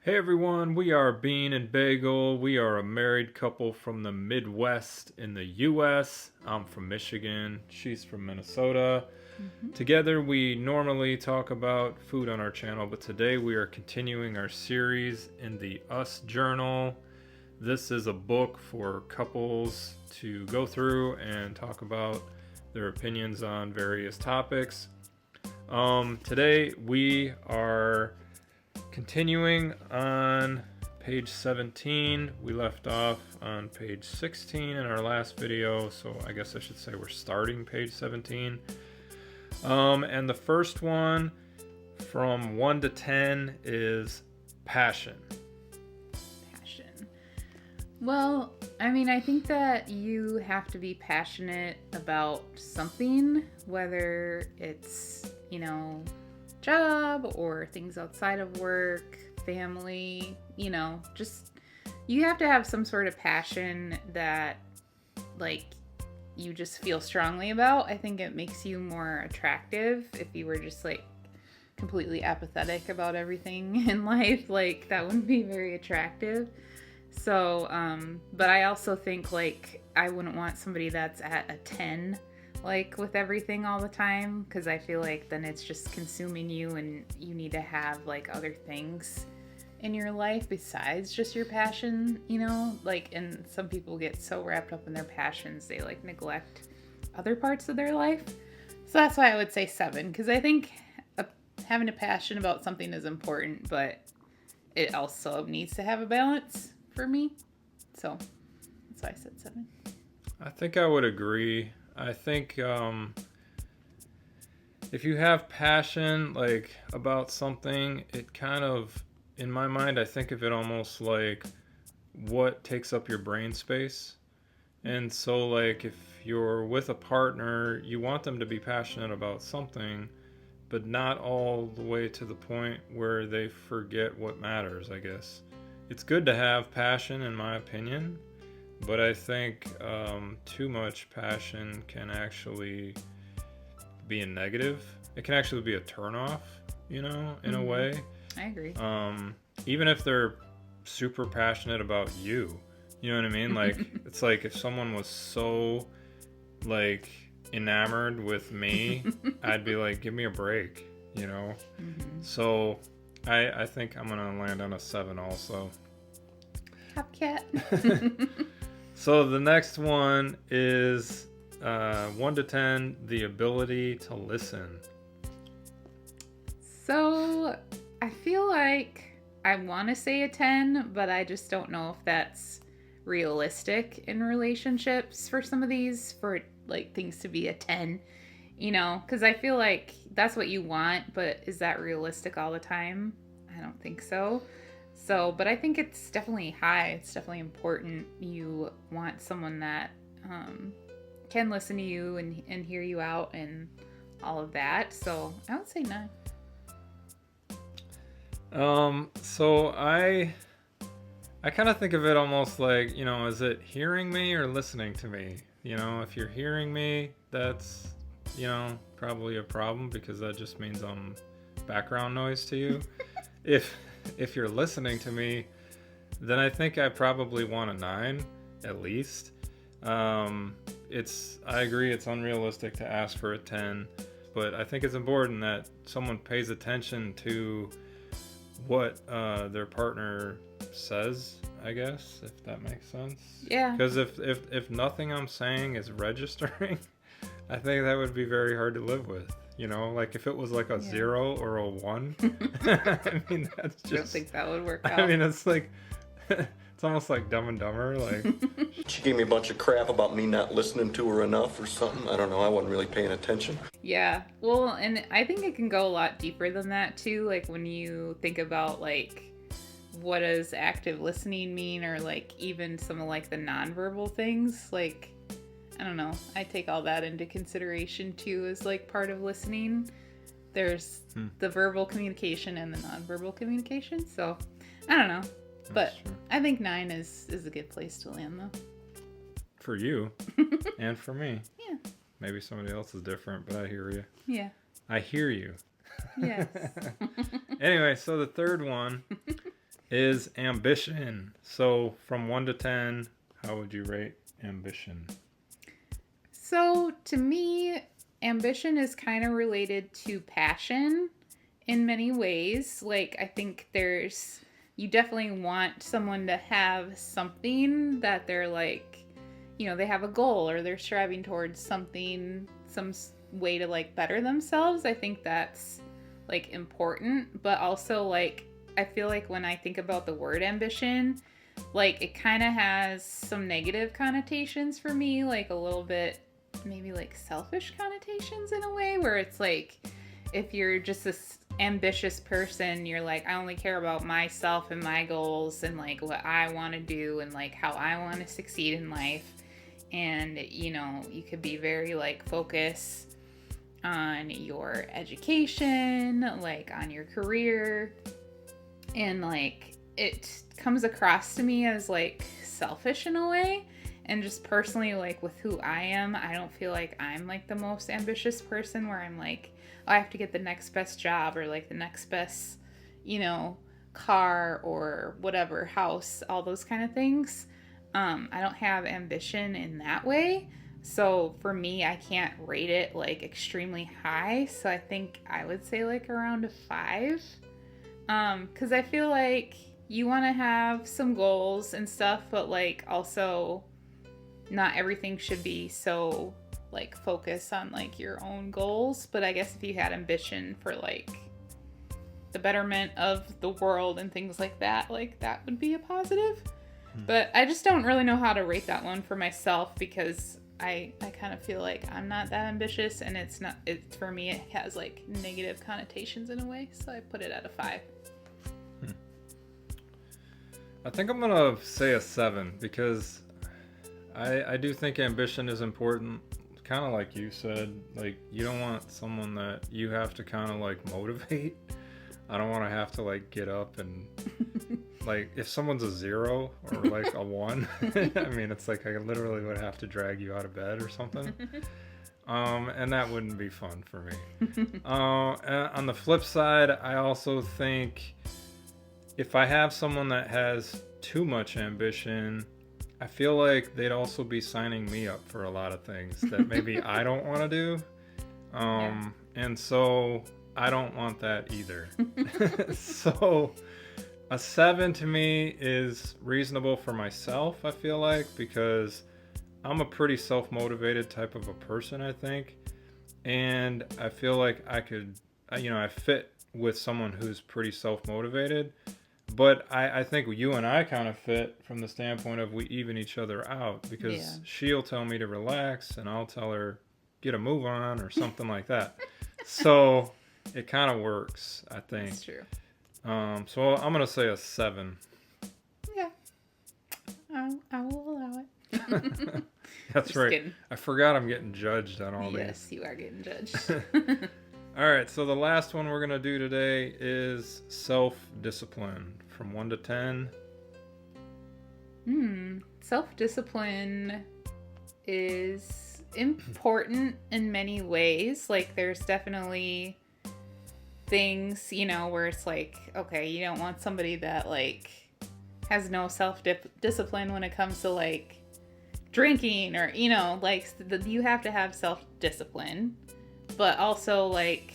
Hey everyone, we are Bean and Bagel. We are a married couple from the Midwest in the US. I'm from Michigan, she's from Minnesota. Together we normally talk about food on our channel, but today we are continuing our series in the Us Journal. This is a book for couples to go through and talk about their opinions on various topics. Today we are continuing on page 17. We left off on page 16 in our last video, so I guess I should say we're starting page 17. And the first one from 1 to 10 is passion. Passion. Well, I think that you have to be passionate about something, whether it's, job or things outside of work, family, just you have to have some sort of passion that you just feel strongly about. I think it makes you more attractive. If you were just completely apathetic about everything in life, that wouldn't be very attractive. So, but I also think I wouldn't want somebody that's at a 10 with everything all the time, because I feel then it's just consuming you, and you need to have other things in your life besides just your passion, and some people get so wrapped up in their passions they neglect other parts of their life. So that's why I would say 7, because I think having a passion about something is important, but it also needs to have a balance for me. So that's why I said 7. I think I would agree. I think if you have passion about something, it kind of, in my mind, I think of it almost like what takes up your brain space. And so if you're with a partner, you want them to be passionate about something, but not all the way to the point where they forget what matters, I guess. It's good to have passion, in my opinion. But I think too much passion can actually be a negative. It can actually be a turnoff, in a way. I agree. Even if they're super passionate about you, you know what I mean? It's if someone was so enamored with me, I'd be give me a break, So I think I'm gonna land on a 7 also. Copycat. So the next one is 1 to 10, the ability to listen. So I feel I want to say a 10, but I just don't know if that's realistic in relationships for some of these, for things to be a 10, because I feel that's what you want, but is that realistic all the time? I don't think so. So, but I think it's definitely high. It's definitely important. You want someone that can listen to you and hear you out and all of that. So I would say 9. So I kind of think of it almost is it hearing me or listening to me? If you're hearing me, that's, probably a problem, because that just means I'm background noise to you. If you're listening to me, then I think I probably want a 9 at least. I agree it's unrealistic to ask for a 10, but I think it's important that someone pays attention to what their partner says, I guess, if that makes sense. Yeah. Because if nothing I'm saying is registering, I think that would be very hard to live with. If it was a 0 or a 1, I mean, that's just... I don't think that would work out. I mean, it's it's almost like Dumb and Dumber. She gave me a bunch of crap about me not listening to her enough or something. I don't know. I wasn't really paying attention. Yeah. Well, and I think it can go a lot deeper than that too. When you think about what does active listening mean, or even some of the nonverbal things, I don't know. I take all that into consideration too as part of listening. There's the verbal communication and the nonverbal communication. So I don't know. But I think 9 is a good place to land though. For you and for me. Yeah. Maybe somebody else is different, but I hear you. Yeah. I hear you. Yes. Anyway, so the third one is ambition. So from 1 to 10, how would you rate ambition? So to me, ambition is kind of related to passion in many ways. Like, I think you definitely want someone to have something that they're like, they have a goal or they're striving towards something, some way to like better themselves. I think that's like important, but also like, I feel like when I think about the word ambition, like it kind of has some negative connotations for me, like a little bit maybe like selfish connotations in a way, where it's like if you're just this ambitious person, you're like, I only care about myself and my goals and like what I want to do and like how I want to succeed in life. And you could be very like focused on your education, like on your career, and like it comes across to me as like selfish in a way. And just personally, like with who I am, I don't feel like I'm like the most ambitious person where I'm like, oh, I have to get the next best job or like the next best, car or whatever, house, all those kind of things. I don't have ambition in that way. So for me, I can't rate it like extremely high. So I think I would say like around a 5. 'Cause I feel like you want to have some goals and stuff, but like also not everything should be so like focused on like your own goals. But I guess if you had ambition for like the betterment of the world and things like that, like that would be a positive. But I just don't really know how to rate that one for myself, because I kind of feel like I'm not that ambitious, and for me it has like negative connotations in a way, so I put it at a 5. I think I'm gonna say a 7, because I do think ambition is important. Kind of like you said, like you don't want someone that you have to kind of like motivate. I don't want to have to like get up and like if someone's a 0 or like a 1, I mean it's like I literally would have to drag you out of bed or something. And that wouldn't be fun for me. On the flip side, I also think if I have someone that has too much ambition, I feel like they'd also be signing me up for a lot of things that maybe I don't want to do. And so I don't want that either. So a 7 to me is reasonable for myself, I feel like, because I'm a pretty self-motivated type of a person, I think. And I feel like I could, I fit with someone who's pretty self-motivated. But I think you and I kind of fit from the standpoint of we even each other out, because she'll tell me to relax and I'll tell her get a move on or something like that. So it kind of works, I think. That's true. So I'm going to say a 7. Yeah. I will allow it. That's Just right. kidding. I forgot I'm getting judged on all these. Yes, you are getting judged. All right, so the last one we're going to do today is self-discipline. From 1 to 10. Self-discipline is important in many ways. Like, there's definitely things, where it's like, okay, you don't want somebody that, like, has no self-discipline when it comes to, like, drinking or, like, you have to have self-discipline. But also, like,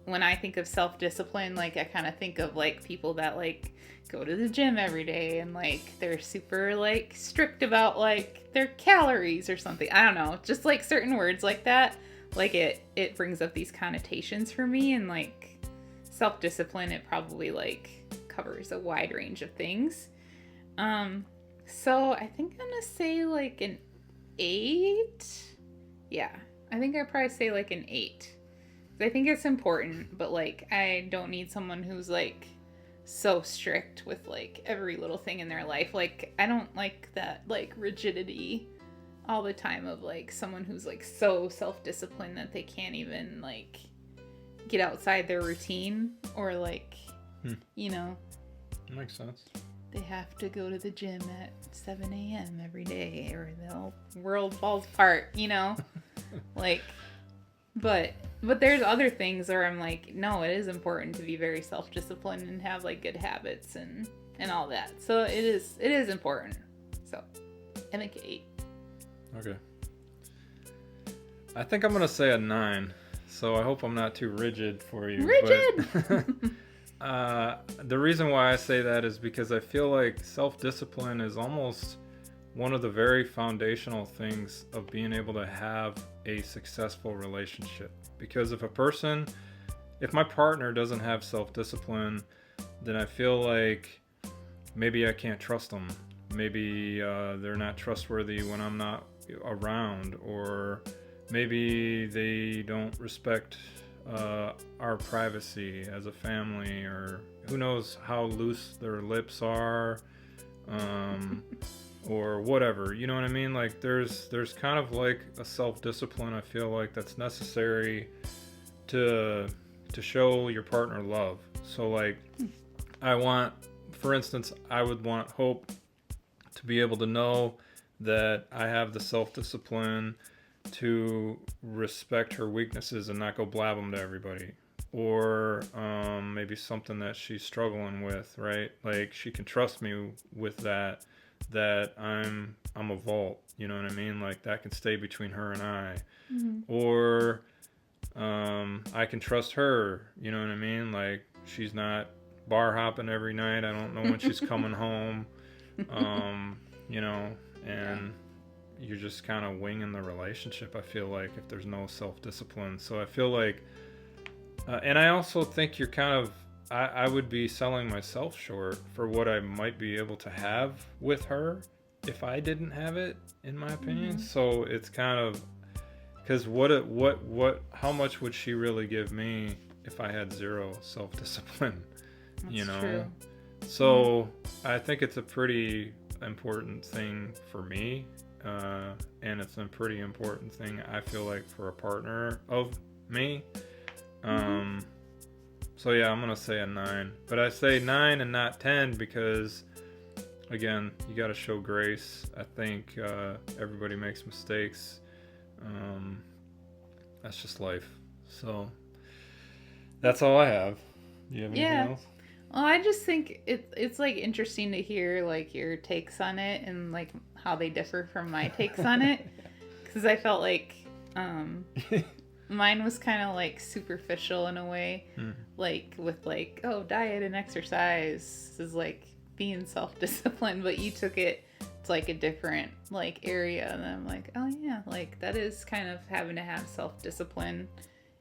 when I think of self-discipline, like, I kind of think of, like, people that, like, go to the gym every day and, like, they're super, like, strict about, like, their calories or something. I don't know. Just, like, certain words like that. Like, it brings up these connotations for me. And, like, self-discipline, it probably, like, covers a wide range of things. So I think I'm gonna say, like, an 8. Yeah. I think I'd probably say like an 8. I think it's important, but like I don't need someone who's like so strict with like every little thing in their life. Like I don't like that like rigidity all the time of like someone who's like so self-disciplined that they can't even like get outside their routine or like Makes sense. They have to go to the gym at 7 a.m. every day or the world falls apart, Like, but there's other things where I'm like, no, it is important to be very self-disciplined and have like good habits and and all that. So it is important. So I think 8. Okay. I think I'm gonna say a 9. So I hope I'm not too rigid for you. Rigid. The reason why I say that is because I feel like self-discipline is almost one of the very foundational things of being able to have a successful relationship. Because if my partner doesn't have self-discipline, then I feel like maybe I can't trust them. Maybe they're not trustworthy when I'm not around, or maybe they don't respect our privacy as a family, or who knows how loose their lips are, or whatever. You know what I mean? Like there's kind of like a self-discipline I feel like that's necessary to show your partner love. So like for instance, I would want Hope to be able to know that I have the self-discipline to respect her weaknesses and not go blab them to everybody. Or maybe something that she's struggling with, right? Like she can trust me with that I'm a vault, you know what I mean? Like that can stay between her and I. Mm-hmm. Or I can trust her, you know what I mean? Like she's not bar hopping every night. I don't know when she's coming home, you know, and you're just kind of winging the relationship, I feel like, if there's no self-discipline. So I feel like, and I also think you're kind of, I would be selling myself short for what I might be able to have with her if I didn't have it, in my opinion. Mm-hmm. So it's kind of, because how much would she really give me if I had zero self-discipline? That's you know? true. So I think it's a pretty important thing for me, and it's a pretty important thing, I feel like, for a partner of me. So yeah, I'm gonna say a 9, but I say 9 and not 10 because, again, you got to show grace. I think everybody makes mistakes. That's just life. So that's all I have. Do you have anything else? Well, I just think it's like interesting to hear like your takes on it and like how they differ from my takes on it, because I felt like mine was kind of like superficial in a way, like with like, oh, diet and exercise is like being self-disciplined, but you took it to like a different like area, and I'm like, oh yeah, like that is kind of having to have self-discipline,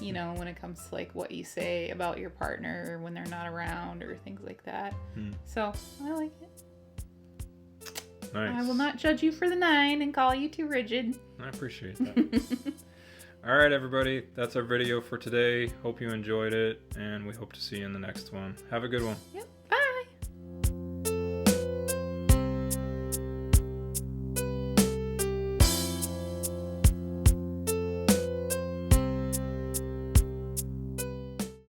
you know, when it comes to like what you say about your partner when they're not around or things like that. So I like it. Nice. I will not judge you for the 9 and call you too rigid. I appreciate that. All right, everybody, that's our video for today. Hope you enjoyed it, and we hope to see you in the next one. Have a good one. Yep.